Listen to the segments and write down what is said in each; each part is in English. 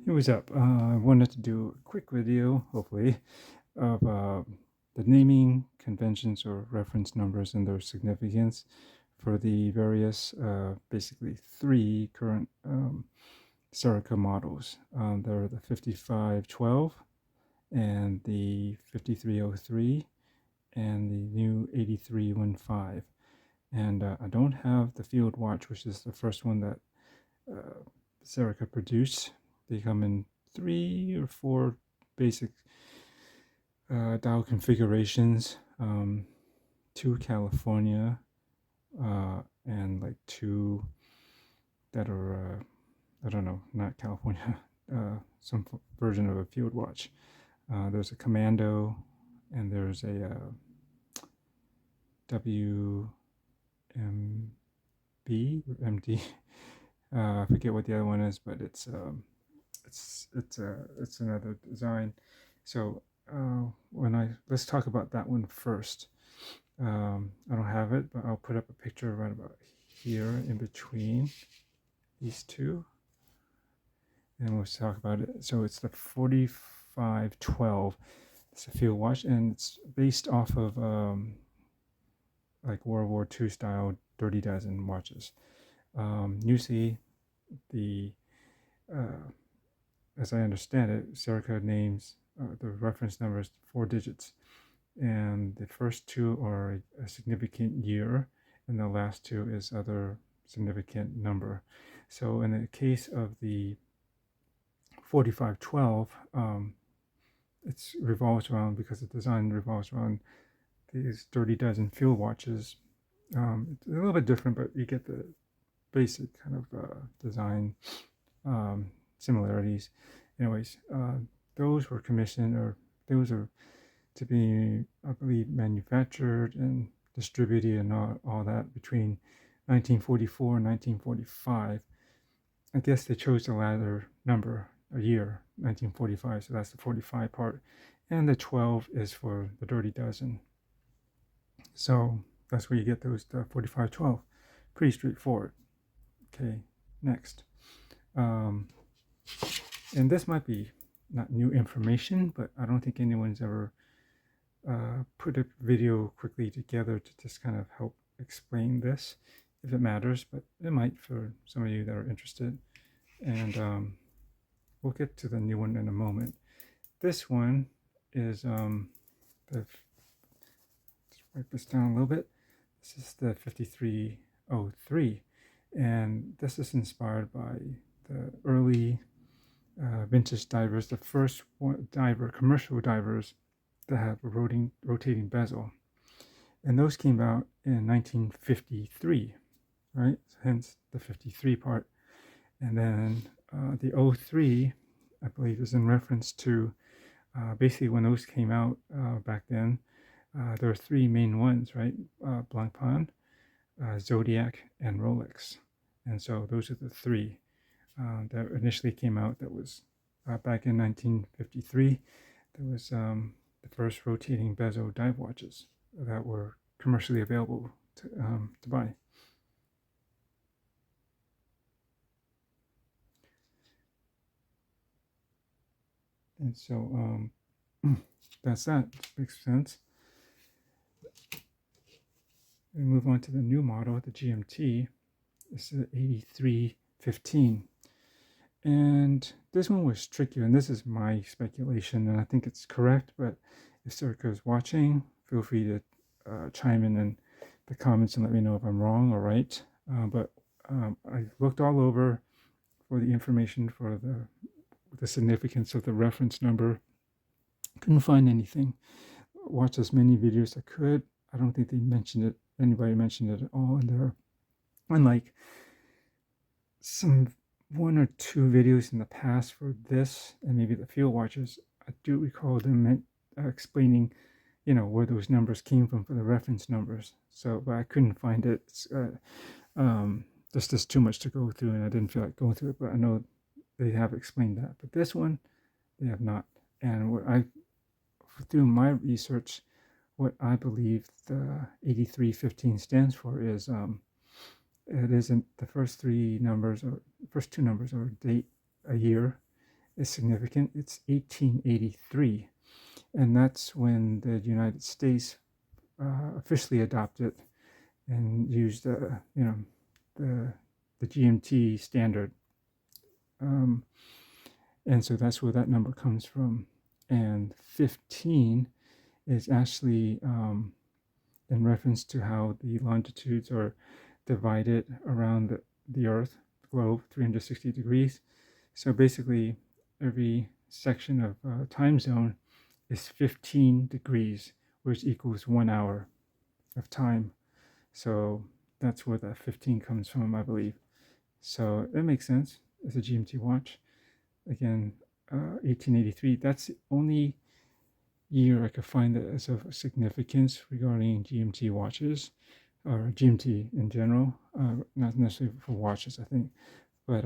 Hey, what's up? I wanted to do a quick video, hopefully, of the naming conventions or reference numbers and their significance for the various, basically three current Serica models. They're the 5512 and the 5303 and the new 8315. And I don't have the Field Watch, which is the first one that Serica produced. They come in 3 or 4 basic dial configurations, 2 California, and like 2 that are, I don't know, not California, some version of a Field Watch. There's a Commando, and there's a WMB or MD. I forget what the other one is, but it's another design. So let's talk about that one first. I don't have it, but I'll put up a picture right about here in between these two, and we'll talk about it. So it's the 4512. It's a Field Watch, and it's based off of like World War II style dirty dozen watches. Usually, as I understand it, Serica names the reference numbers 4 digits, and the first 2 are a significant year, and the last 2 is other significant number. So in the case of the 4512, it revolves around, because the design revolves around these dirty dozen Field Watches. It's a little bit different, but you get the basic kind of design similarities. Anyways, those were commissioned, or those are to be, I believe, manufactured and distributed and all that between 1944 and 1945. I guess they chose the latter number, a year, 1945, so that's the 45 part. And the 12 is for the dirty dozen. So that's where you get those 4512. Pretty straightforward. Okay, next. And this might be not new information, but I don't think anyone's ever put a video quickly together to just kind of help explain this, if it matters, but it might for some of you that are interested. And we'll get to the new one in a moment. This one is, let's write this down a little bit. This is the 5303, and this is inspired by the early vintage divers, the first commercial divers that have a rotating bezel, and those came out in 1953, right? Hence the 53 part. And then the 03, I believe, is in reference to basically when those came out back then. There were 3 main ones, right? Blancpain, Zodiac, and Rolex. And so those are the 3 that initially came out. That was back in 1953. There was the first rotating bezel dive watches that were commercially available to buy. And so that's that. Makes sense. We move on to the new model, the GMT. This is 8315. And this one was trickier, and this is my speculation, and I think it's correct, but if Serica is watching, feel free to chime in the comments and let me know if I'm wrong or right. But I looked all over for the information for the significance of the reference number. Couldn't find anything. Watched as many videos as I could. I don't think anybody mentioned it at all in there. Unlike some 1 or 2 videos in the past for this and maybe the Field Watches, I do recall them explaining, where those numbers came from for the reference numbers. So, but I couldn't find it. There's just too much to go through, and I didn't feel like going through it. But I know they have explained that. But this one, they have not. And through my research, what I believe the 8315 stands for is it isn't the first 2 numbers are date, a year, is significant. It's 1883, and that's when the United States officially adopted and used, the GMT standard, and so that's where that number comes from. And 15 is actually in reference to how the longitudes are divided around the Earth, the globe, 360 degrees. So basically, every section of time zone is 15 degrees, which equals 1 hour of time. So that's where that 15 comes from, I believe. So it makes sense. It's a GMT watch. Again, 1883. That's the only year I could find that is of significance regarding GMT watches, or GMT in general. Not necessarily for watches, I think. But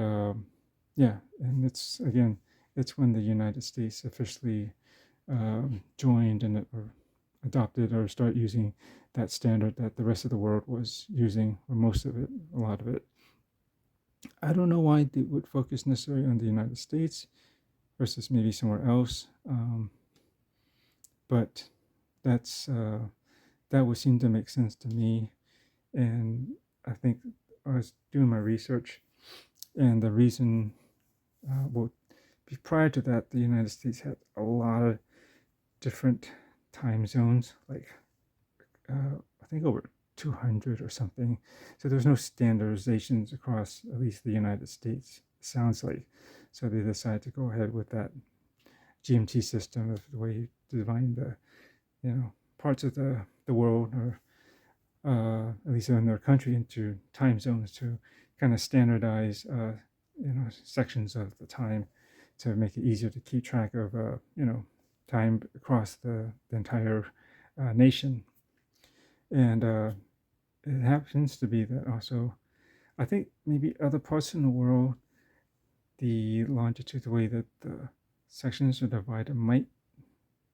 yeah, and it's when the United States officially joined and or adopted or started using that standard that the rest of the world was using, or most of it, a lot of it. I don't know why they would focus necessarily on the United States versus maybe somewhere else, but that's that would seem to make sense to me. And I think I was doing my research, and the reason, well, prior to that, the United States had a lot of different time zones, like I think over 200 or something. So there's no standardizations across at least the United States, it sounds like. So they decided to go ahead with that GMT system of the way you divide the, parts of the world, or at least in their country, into time zones to kind of standardize, sections of the time to make it easier to keep track of, time across the entire nation. And it happens to be that also, I think maybe other parts in the world, the longitude, the way that the sections are divided might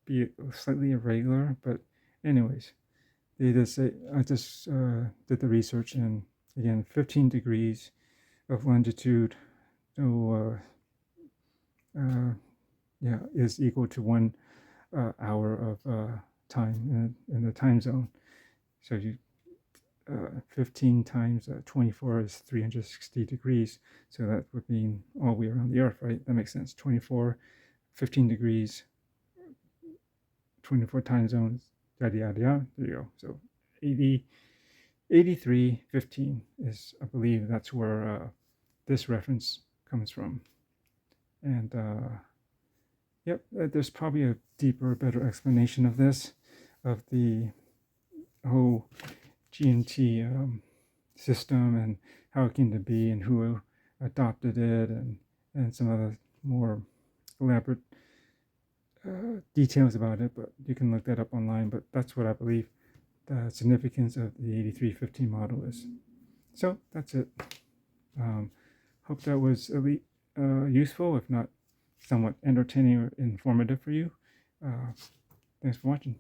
be slightly irregular, but anyways, they just say, I just did the research, and again, 15 degrees of longitude, is equal to 1 hour of time in the time zone. So you 15 times 24 is 360 degrees. So that would mean all the way around the Earth, right? That makes sense. 24, 15 degrees, 24 time zones, yada, yada, yada. There you go. So 80, 83, 15 is, I believe that's where this reference comes from. And yep, there's probably a deeper, better explanation of this, of the whole GMT system and how it came to be and who adopted it, and some other more elaborate details about it, but you can look that up online. But that's what I believe the significance of the 8315 model is. So that's it. Hope that was at least useful, if not somewhat entertaining or informative for you. Thanks for watching.